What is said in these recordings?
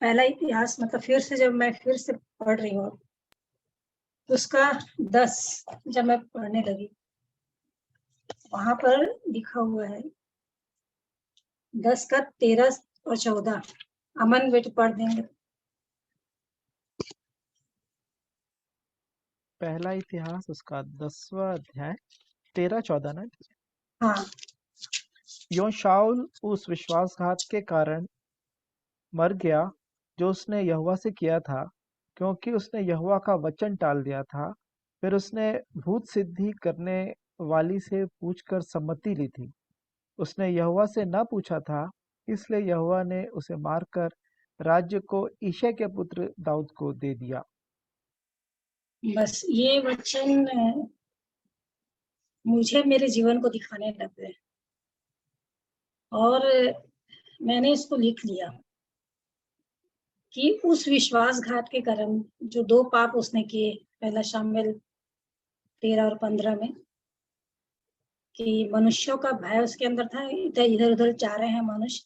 पहला इतिहास मतलब फिर से जब मैं फिर से पढ़ रही हूँ उसका 10 जब मैं पढ़ने लगी वहां पर लिखा हुआ है 10 का 13 और 14। अमन बेटे पढ़ देंगे। पहला इतिहास उसका 10वां अध्याय 13-14 ना। हाँ यों शाऊल उस विश्वासघात के कारण मर गया जो उसने यहोवा से किया था, क्योंकि उसने यहोवा का वचन टाल दिया था। फिर उसने भूत सिद्धि करने वाली से पूछकर सम्मति ली थी। उसने यहोवा से न पूछा था, इसलिए यहोवा ने उसे मारकर राज्य को यिशै के पुत्र दाऊद को दे दिया। बस ये वचन मुझे मेरे जीवन को दिखाने लग गए और मैंने इसको लिख लिया कि उस विश्वासघात के कारण जो 2 पाप उसने किए, पहला शामिल 13 और 15 में, कि मनुष्यों का भय उसके अंदर था, इधर उधर जा रहे हैं मनुष्य।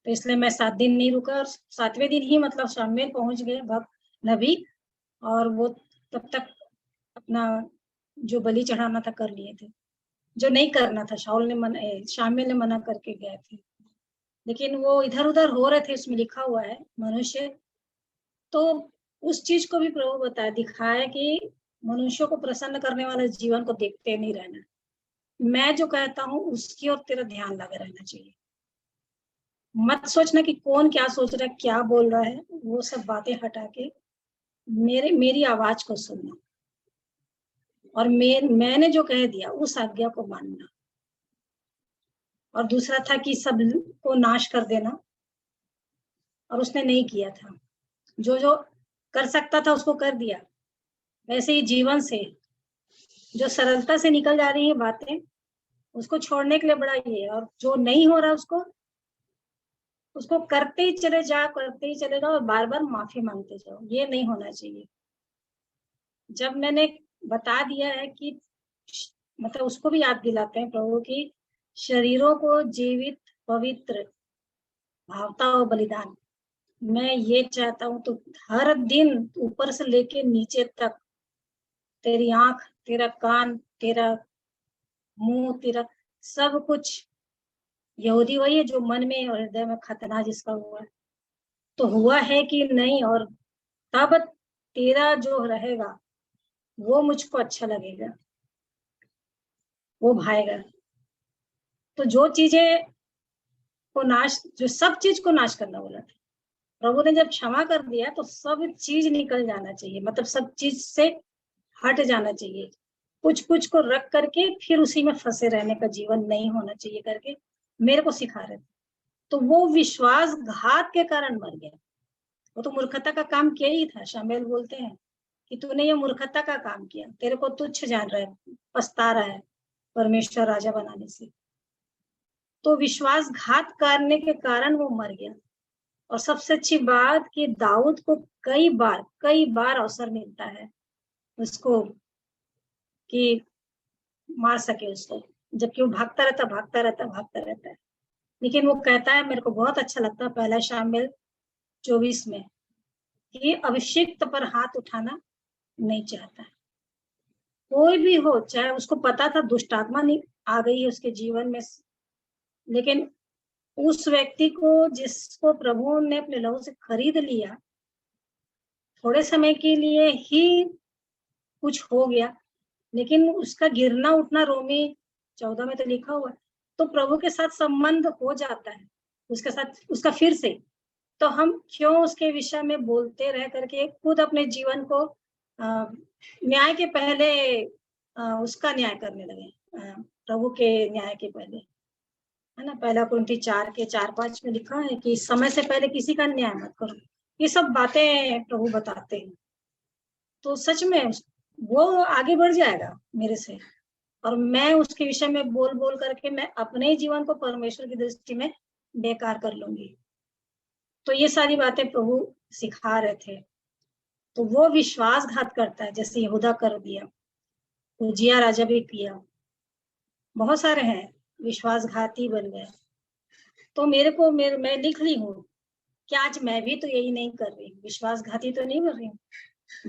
तो इसलिए मैं 7 दिन नहीं रुका और 7वें दिन ही मतलब शामिल पहुंच गए भक्त नबी, और वो तब तक अपना जो बलि चढ़ाना था कर लिए थे, जो नहीं करना था शामिल ने मना करके गए थे। लेकिन वो इधर उधर हो रहे थे, इसमें लिखा हुआ है मनुष्य। तो उस चीज को भी प्रभु बताया, दिखाया कि मनुष्यों को प्रसन्न करने वाले जीवन को देखते नहीं रहना। मैं जो कहता हूँ उसकी ओर तेरा ध्यान लगा रहना चाहिए। मत सोचना कि कौन क्या सोच रहा है, क्या बोल रहा है, वो सब बातें हटा के मेरी आवाज को सुनना और मैंने जो कह दिया उस आज्ञा को मानना। और दूसरा था कि सब को नाश कर देना, और उसने नहीं किया था। जो जो कर सकता था उसको कर दिया। वैसे ही जीवन से जो सरलता से निकल जा रही है बातें, उसको छोड़ने के लिए बड़ा ये, और जो नहीं हो रहा उसको करते ही चले जाओ और बार बार माफी मांगते जाओ। ये नहीं होना चाहिए। जब मैंने बता दिया है कि मतलब उसको भी याद दिलाते हैं प्रभु की शरीरों को जीवित पवित्र भावता हो बलिदान, मैं ये चाहता हूँ। तो हर दिन ऊपर से लेके नीचे तक तेरी आंख, तेरा कान, तेरा मुंह, तेरा सब कुछ यहूदी वही है जो मन में और हृदय में खतना जिसका हुआ है, तो हुआ है कि नहीं। और तब तेरा जो रहेगा वो मुझको अच्छा लगेगा, वो भाएगा। तो जो चीजें को नाश, जो सब चीज को नाश करना बोला था प्रभु ने, जब क्षमा कर दिया तो सब चीज निकल जाना चाहिए, मतलब सब चीज से हट जाना चाहिए। कुछ कुछ को रख करके फिर उसी में फंसे रहने का जीवन नहीं होना चाहिए करके मेरे को सिखा रहे थे। तो वो विश्वासघात के कारण मर गया। वो तो मूर्खता का काम किया ही था। शामिल बोलते हैं कि तूने ये मूर्खता का काम किया, तेरे को तुच्छ जान रहा है, पछता रहा है परमेश्वर राजा बनाने से। तो विश्वासघात करने के कारण वो मर गया। और सबसे अच्छी बात कि दाऊद को कई बार अवसर मिलता है उसको कि मार सके उसको, जबकि वो भागता रहता है। लेकिन वो कहता है, मेरे को बहुत अच्छा लगता है पहला शामिल 24 में, कि अभिषिक्त पर हाथ उठाना नहीं चाहता है। कोई भी हो, चाहे उसको पता था दुष्ट आत्मा नहीं आ गई है उसके जीवन में, लेकिन उस व्यक्ति को जिसको प्रभु ने अपने लहू से खरीद लिया, थोड़े समय के लिए ही कुछ हो गया, लेकिन उसका गिरना उठना रोमी 14 में तो लिखा हुआ है। तो प्रभु के साथ संबंध हो जाता है उसके साथ उसका फिर से। तो हम क्यों उसके विषय में बोलते रह करके खुद अपने जीवन को न्याय के पहले उसका न्याय करने लगे, प्रभु के न्याय के पहले, है ना। पहला कुरिन्थी 4 के 4-5 में लिखा है कि समय से पहले किसी का न्याय मत करो। ये सब बातें प्रभु बताते हैं। तो सच में वो आगे बढ़ जाएगा मेरे से, और मैं उसके विषय में बोल बोल करके मैं अपने जीवन को परमेश्वर की दृष्टि में बेकार कर लूंगी। तो ये सारी बातें प्रभु सिखा रहे थे। तो वो विश्वासघात करता है, जैसे यहूदा कर दिया, उजिया राजा भी किया, बहुत सारे हैं विश्वासघाती बन गए। तो मैं लिख ली हूँ क्या आज मैं भी तो यही नहीं कर रही? विश्वासघाती तो नहीं कर रही हूँ?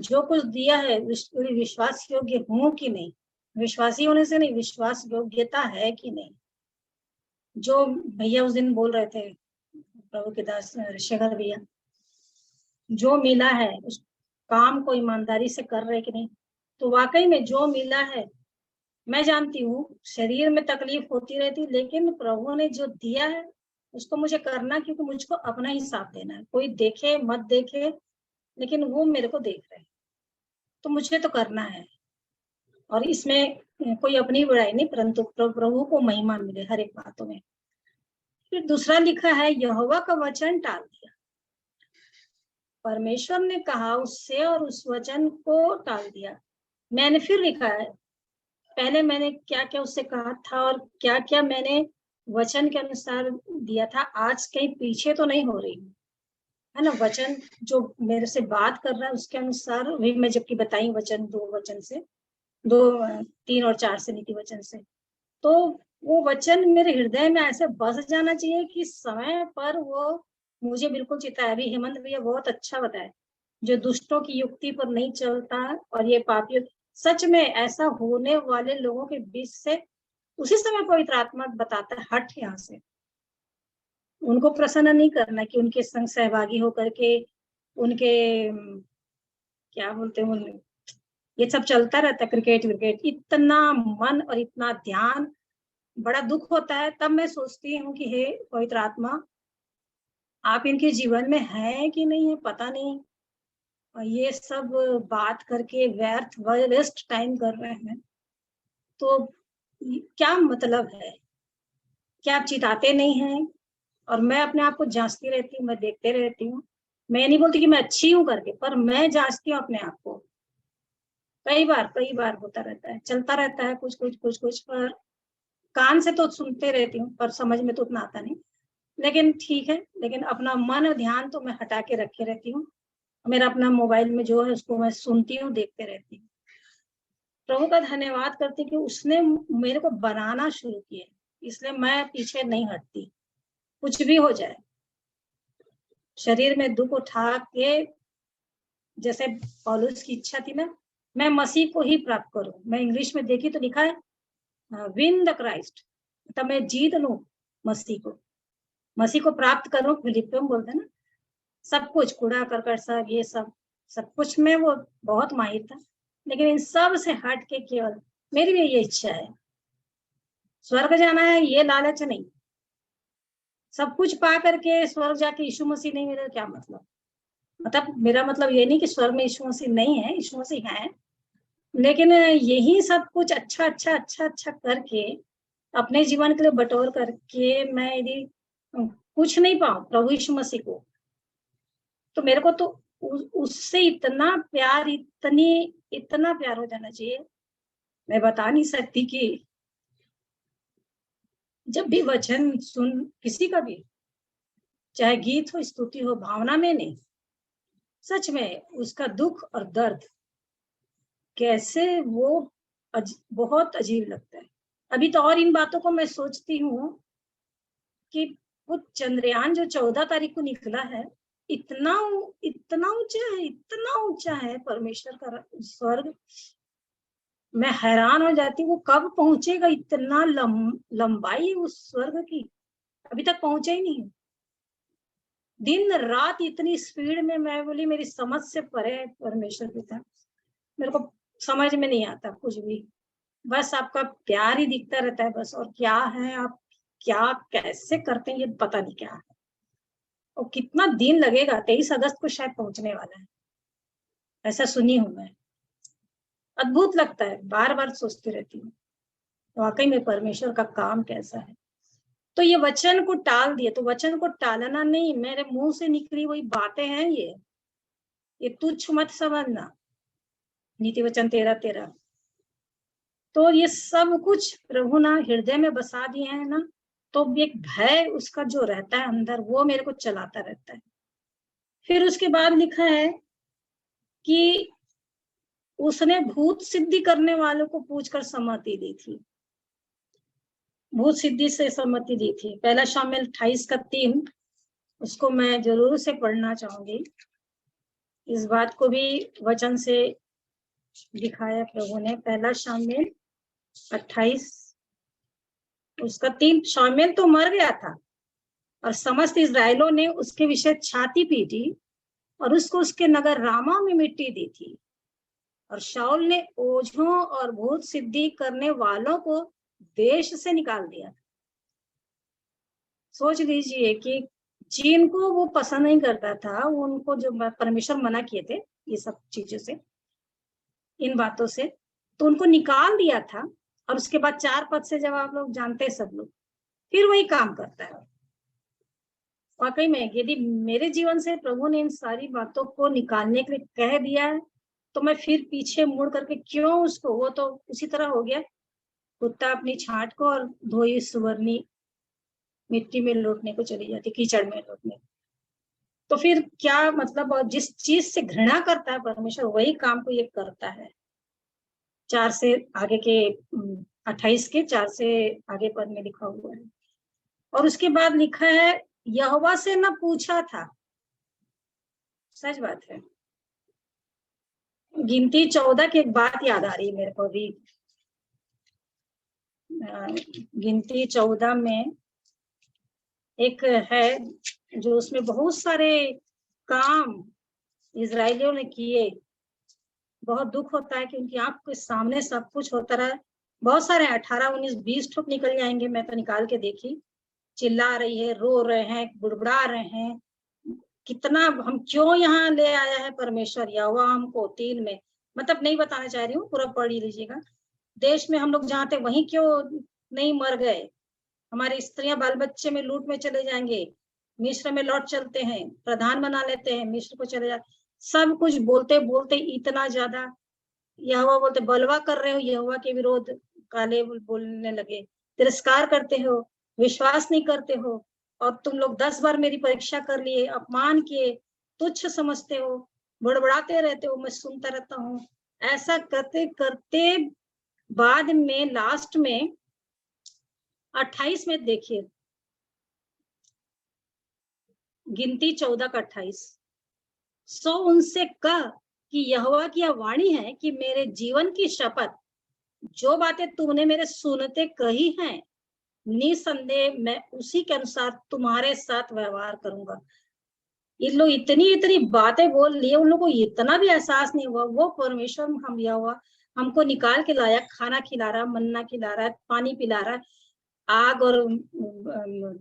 जो कुछ दिया है विश्वास योग्य हूँ कि नहीं? विश्वासी होने से नहीं, विश्वास योग्यता है कि नहीं? जो भैया उस दिन बोल रहे थे, प्रभु के दास शेखर भैया, जो मिला है उस काम को ईमानदारी से कर रहे कि नहीं? तो वाकई में जो मिला है, मैं जानती हूँ शरीर में तकलीफ होती रहती, लेकिन प्रभु ने जो दिया है उसको मुझे करना, क्योंकि मुझको अपना हिसाब देना है। कोई देखे मत देखे, लेकिन वो मेरे को देख रहे हैं, तो मुझे तो करना है। और इसमें कोई अपनी बुराई नहीं, परंतु प्रभु को महिमा मिले हर एक बातों में। फिर दूसरा लिखा है, यहोवा का वचन टाल दिया। परमेश्वर ने कहा उससे और उस वचन को टाल दिया। मैंने फिर लिखा है, पहले मैंने क्या क्या उससे कहा था और क्या क्या मैंने वचन के अनुसार दिया था। आज कहीं पीछे तो नहीं हो रही है ना? वचन जो मेरे से बात कर रहा है उसके अनुसार भी मैं जबकि बताई वचन 2 वचन से 2 3 और 4 से नीति वचन से, तो वो वचन मेरे हृदय में ऐसे बस जाना चाहिए कि समय पर वो मुझे बिल्कुल चिताए। अभी हेमंत भैया बहुत अच्छा बताया, जो दुष्टों की युक्ति पर नहीं चलता और ये पापियों, सच में ऐसा होने वाले लोगों के बीच से उसी समय पवित्र आत्मा बताता है, हट यहाँ से। उनको प्रसन्न नहीं करना कि उनके संग सहभागी होकर के उनके क्या बोलते हैं, ये सब चलता रहता है, क्रिकेट विकेट, इतना मन और इतना ध्यान, बड़ा दुख होता है। तब मैं सोचती हूँ कि हे पवित्र आत्मा, आप इनके जीवन में है कि नहीं है पता नहीं, और ये सब बात करके व्यर्थ वेस्ट टाइम कर रहे हैं, तो क्या मतलब है? क्या आप चिताते नहीं हैं? और मैं अपने आप को जांचती रहती हूँ, मैं देखते रहती हूँ। मैं नहीं बोलती कि मैं अच्छी हूँ करके, पर मैं जांचती हूँ अपने आप को। कई बार होता रहता है, चलता रहता है कुछ, पर कान से तो सुनते रहती हूँ, पर समझ में तो उतना आता नहीं। लेकिन ठीक है, लेकिन अपना मन और ध्यान तो मैं हटा के रखे रहती हूँ। मेरा अपना मोबाइल में जो है उसको मैं सुनती हूँ, देखते रहती हूँ। प्रभु का धन्यवाद करती कि उसने मेरे को बनाना शुरू किया, इसलिए मैं पीछे नहीं हटती, कुछ भी हो जाए। शरीर में दुख उठा के, जैसे पौलुस की इच्छा थी ना, मैं मसीह को ही प्राप्त करूं। मैं इंग्लिश में देखी तो लिखा है विन द क्राइस्ट, मतलब मैं जीत लूं मसीह को प्राप्त करूं। फिलिपियों में बोलते ना, सब कुछ कूड़ा करकट सब ये सब कुछ में वो बहुत माहिर था, लेकिन इन सब से हट के केवल मेरी भी ये इच्छा है, स्वर्ग जाना है, ये लालच नहीं। सब कुछ पा करके स्वर्ग जाके यीशु मसीह नहीं मिले, क्या मतलब मेरा मतलब ये नहीं कि स्वर्ग में यीशु मसीह नहीं है, यीशु मसीह है, लेकिन यही सब कुछ अच्छा करके अपने जीवन के लिए बटोर करके मैं यदि कुछ नहीं पाऊं प्रभु यीशु मसीह को, तो मेरे को तो उससे इतना प्यार इतना प्यार हो जाना चाहिए, मैं बता नहीं सकती। कि जब भी वचन सुन किसी का भी, चाहे गीत हो स्तुति हो, भावना में नहीं, सच में उसका दुख और दर्द कैसे वो बहुत अजीब लगता है। अभी तो और इन बातों को मैं सोचती हूँ कि वो चंद्रयान जो 14 तारीख को निकला है, इतना इतना ऊंचा है परमेश्वर का स्वर्ग। मैं हैरान हो जाती हूँ, वो कब पहुंचेगा? इतना लंबाई उस स्वर्ग की अभी तक पहुंचे ही नहीं। दिन रात इतनी स्पीड में, मैं बोली मेरी समझ से परे है परमेश्वर पिता, मेरे को समझ में नहीं आता कुछ भी। बस आपका प्यार ही दिखता रहता है बस, और क्या है, आप क्या कैसे करते हैं ये पता नहीं क्या है। और कितना दिन लगेगा, 23 अगस्त को शायद पहुंचने वाला है, ऐसा सुनी हूं मैं। अद्भुत लगता है, बार बार सोचती रहती हूँ वाकई में परमेश्वर का काम कैसा है। तो ये वचन को टाल दिए, तो वचन को टालना नहीं, मेरे मुंह से निकली वही बातें हैं, ये तुच्छ मत समझना। नीति वचन 13:13, तो ये सब कुछ प्रभु ना हृदय में बसा दिए हैं ना, तो एक भय उसका जो रहता है अंदर, वो मेरे को चलाता रहता है। फिर उसके बाद लिखा है कि उसने भूत सिद्धि करने वालों को पूछकर सम्मति दी थी, भूत सिद्धि से सम्मति दी थी। पहला शामिल 28:3, उसको मैं जरूर से पढ़ना चाहूंगी। इस बात को भी वचन से दिखाया प्रभु ने। पहला शामुएल 28, उसका 3, शामुएल तो मर गया था और समस्त इस्राएलों ने उसके विषय छाती पीटी और उसको उसके नगर रामा में मिट्टी दी थी। और शाऊल ने ओझों और भूत सिद्धि करने वालों को देश से निकाल दिया। सोच लीजिए कि जिनको वो पसंद नहीं करता था, उनको जो परमेश्वर मना किए थे ये सब चीजों से, इन बातों से, तो उनको निकाल दिया था। और उसके बाद 4 पद से जब आप लोग जानते हैं सब लोग, फिर वही काम करता है। वाकई में यदि मेरे जीवन से प्रभु ने इन सारी बातों को निकालने के लिए कह दिया है, तो मैं फिर पीछे मुड़ करके क्यों उसको, वो तो उसी तरह हो गया, कुत्ता अपनी छांट को और धोई सुवर्णी मिट्टी में लौटने को चली जाती, कीचड़ में लौटने। तो फिर क्या मतलब, और जिस चीज से घृणा करता है परमेश्वर, वही काम को ये करता है। 4 से आगे के 28 के 4 से आगे पद में लिखा हुआ है। और उसके बाद लिखा है, यहोवा से न पूछा था। सच बात है। गिनती 14 की एक बात याद आ रही है मेरे को अभी। गिनती 14 में एक है जो उसमें बहुत सारे काम इजरायलियों ने किए। बहुत दुख होता है कि उनकी आंख के सामने सब कुछ होता रहा। बहुत सारे 18, 19, 20 ठोक निकल जाएंगे, मैं तो निकाल के देखी। चिल्ला रही है, रो रहे हैं, बुड़बुड़ा रहे हैं, कितना हम क्यों यहाँ ले आया है परमेश्वर यहोवा हमको। 3 में मतलब नहीं बताना चाह रही हूँ, पूरा पढ़ ही लीजिएगा। देश में हम लोग जहाँ थे वहीं क्यों नहीं मर गए। हमारी स्त्रियां बाल बच्चे में लूट में चले जाएंगे, मिस्र में लौट चलते हैं, प्रधान बना लेते हैं, मिस्र को चले जाते, सब कुछ बोलते बोलते इतना ज्यादा यहोवा बोलते, बलवा कर रहे हो यहोवा के विरोध, काले बोलने लगे, तिरस्कार करते हो, विश्वास नहीं करते हो, और तुम लोग 10 बार मेरी परीक्षा कर लिए, अपमान किए, तुच्छ समझते हो, बड़बड़ाते रहते हो, मैं सुनता रहता हूँ। ऐसा करते करते बाद में लास्ट में 28 में देखिए, गिनती 14 का 28, सो उनसे कह कि यहोवा की यह वाणी है कि मेरे जीवन की शपथ, जो बातें तुमने मेरे सुनते कही हैं, निसंदेह मैं उसी के अनुसार तुम्हारे साथ व्यवहार करूंगा। इन लोग इतनी बातें बोल लिए, उन लोगों को इतना भी एहसास नहीं हुआ वो परमेश्वर हम यहोवा हमको निकाल के लाया, खाना खिला रहा, मन्ना खिला रहा है, पानी पिला रहा है, आग और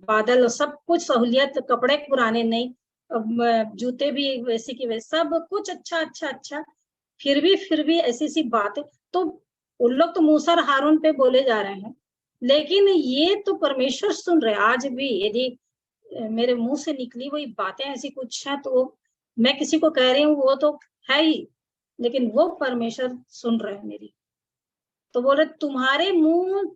बादल सब कुछ सहूलियत, कपड़े पुराने नहीं, जूते भी वैसे की वैसे, सब कुछ अच्छा अच्छा अच्छा। फिर भी ऐसी सी बात, तो उन लोग तो मूसा और हारून पे बोले जा रहे हैं, लेकिन ये तो परमेश्वर सुन रहे। आज भी यदि मेरे मुंह से निकली वही बातें ऐसी कुछ है, तो मैं किसी को कह रही हूँ वो तो है ही, लेकिन वो परमेश्वर सुन रहे हैं मेरी। तो बोले तुम्हारे मुंह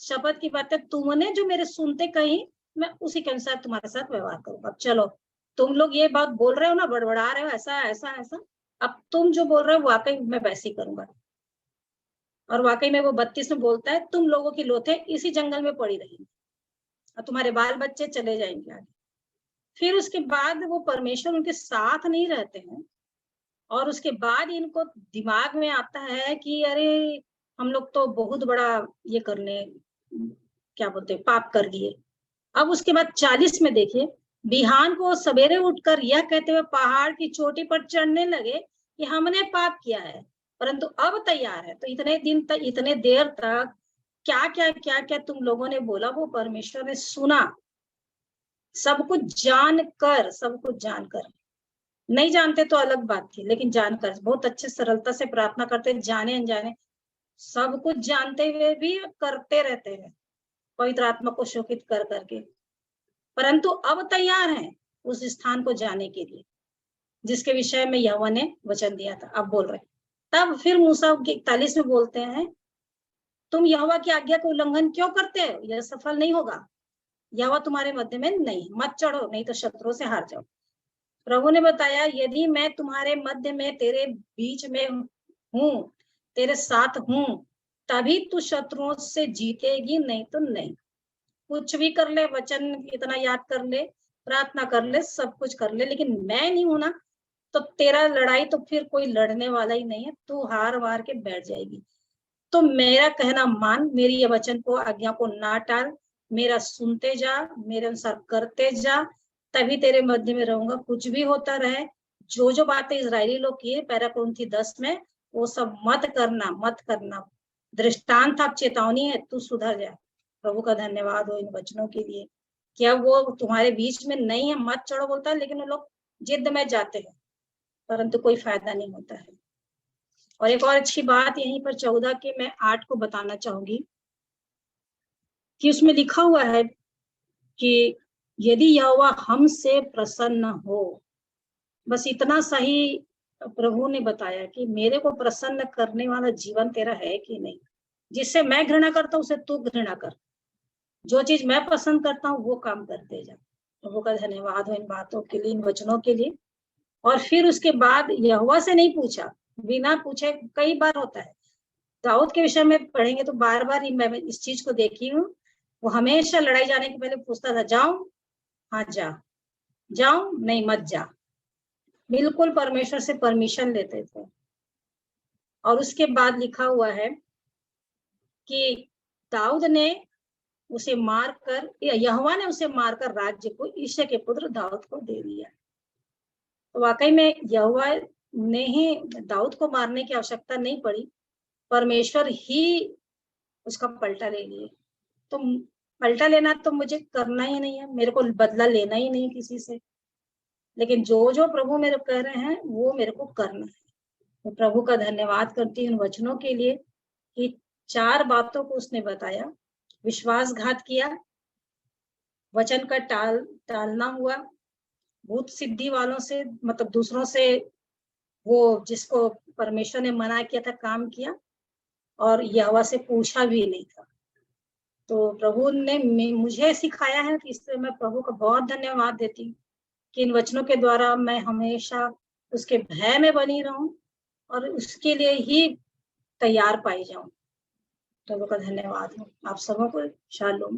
शपथ की बातें तुमने जो मेरे सुनते कही, मैं उसी के अनुसार तुम्हारे साथ व्यवहार करूंगा। चलो तुम लोग ये बात बोल रहे हो ना, बड़बड़ा रहे हो, ऐसा ऐसा ऐसा, अब तुम जो बोल रहे हो वाकई मैं वैसे ही करूंगा। और वाकई में वो 32 में बोलता है, तुम लोगों की लोथें इसी जंगल में पड़ी रहेंगी और तुम्हारे बाल बच्चे चले जाएंगे आगे। फिर उसके बाद वो परमेश्वर उनके साथ नहीं रहते हैं, और उसके बाद इनको दिमाग में आता है कि अरे हम लोग तो बहुत बड़ा ये करने, क्या बोलते, पाप कर दिए। अब उसके बाद 40 में देखिए, बिहान को सवेरे उठकर यह कहते हुए पहाड़ की चोटी पर चढ़ने लगे कि हमने पाप किया है, परंतु अब तैयार है। तो इतने दिन तक, इतने देर तक क्या क्या क्या क्या तुम लोगों ने बोला, वो परमेश्वर ने सुना। सब कुछ जानकर, सब कुछ जानकर, नहीं जानते तो अलग बात थी, लेकिन जानकर बहुत अच्छे सरलता से प्रार्थना करते, जाने अनजाने सब कुछ जानते हुए भी करते रहते हैं, पवित्र आत्मा को शोकित कर करके। परंतु अब तैयार हैं उस स्थान को जाने के लिए जिसके विषय में यहोवा ने वचन दिया था। अब बोल रहे, तब फिर मूसा 41 में बोलते हैं, तुम यहोवा की आज्ञा का उल्लंघन क्यों करते हो, यह सफल नहीं होगा। यहोवा तुम्हारे मध्य में नहीं, मत चढ़ो, नहीं तो शत्रुओं से हार जाओ। प्रभु ने बताया, यदि मैं तुम्हारे मध्य में, तेरे बीच में हूँ, तेरे साथ हूँ, तभी तू शत्रुओं से जीतेगी, नहीं तो नहीं। कुछ भी कर ले, वचन इतना याद कर ले, प्रार्थना कर ले, सब कुछ कर ले, लेकिन मैं नहीं हूं ना, तो तेरा लड़ाई तो फिर कोई लड़ने वाला ही नहीं है, तू हार वार के बैठ जाएगी। तो मेरा कहना मान, मेरी ये वचन को, आज्ञा को ना टाल, मेरा सुनते जा, मेरे अनुसार करते जा, तभी तेरे मध्य में रहूंगा। कुछ भी होता रहे, जो जो बातें इजरायली लोग किए पैरा कुरिन्थी 10 में, वो सब मत करना, मत करना। दृष्टांत आप चेतावनी है, तू सुधर जा। प्रभु का धन्यवाद हो इन वचनों के लिए। क्या वो तुम्हारे बीच में नहीं है, मत चढ़ो बोलता है, लेकिन वो लोग जिद में जाते हैं, परंतु कोई फायदा नहीं होता है। और एक और अच्छी बात यहीं पर 14 के मैं 8 को बताना चाहूंगी कि उसमें लिखा हुआ है कि यदि यहोवा हमसे प्रसन्न हो, बस इतना सही प्रभु ने बताया कि मेरे को प्रसन्न करने वाला जीवन तेरा है कि नहीं। जिससे मैं घृणा करता हूं उसे तू घृणा कर, जो चीज मैं पसंद करता हूँ वो काम करते जा। प्रभु का धन्यवाद हो इन बातों के लिए, इन वचनों के लिए। और फिर उसके बाद यहोवा से नहीं पूछा, बिना पूछे, कई बार होता है। दाऊद के विषय में पढ़ेंगे तो बार बार मैं इस चीज को देखी हूँ, वो हमेशा लड़ाई जाने के पहले पूछता था, जाऊं? हाँ जा। जाऊं? नहीं, मत जा। बिल्कुल परमेश्वर से परमिशन लेते थे। और उसके बाद लिखा हुआ है कि दाऊद ने उसे मारकर, यहोवा ने उसे मारकर राज्य को ईशे के पुत्र दाऊद को दे दिया। तो वाकई में यहोवा ने ही, दाऊद को मारने की आवश्यकता नहीं पड़ी, परमेश्वर ही उसका पलटा ले लिए। तो पलटा लेना तो मुझे करना ही नहीं है, मेरे को बदला लेना ही नहीं किसी से, लेकिन जो जो प्रभु मेरे कह रहे हैं वो मेरे को करना है। तो प्रभु का धन्यवाद करती हूँ वचनों के लिए कि 4 बातों को उसने बताया। विश्वासघात किया, वचन का टालना हुआ, भूत सिद्धि वालों से, मतलब दूसरों से, वो जिसको परमेश्वर ने मना किया था काम किया, और यहोवा से पूछा भी नहीं था। तो प्रभु ने मुझे सिखाया है, कि इससे मैं प्रभु का बहुत धन्यवाद देती हूँ कि इन वचनों के द्वारा मैं हमेशा उसके भय में बनी रहूं और उसके लिए ही तैयार पाई जाऊं। प्रभु का धन्यवाद हो। आप सबों को शालोम।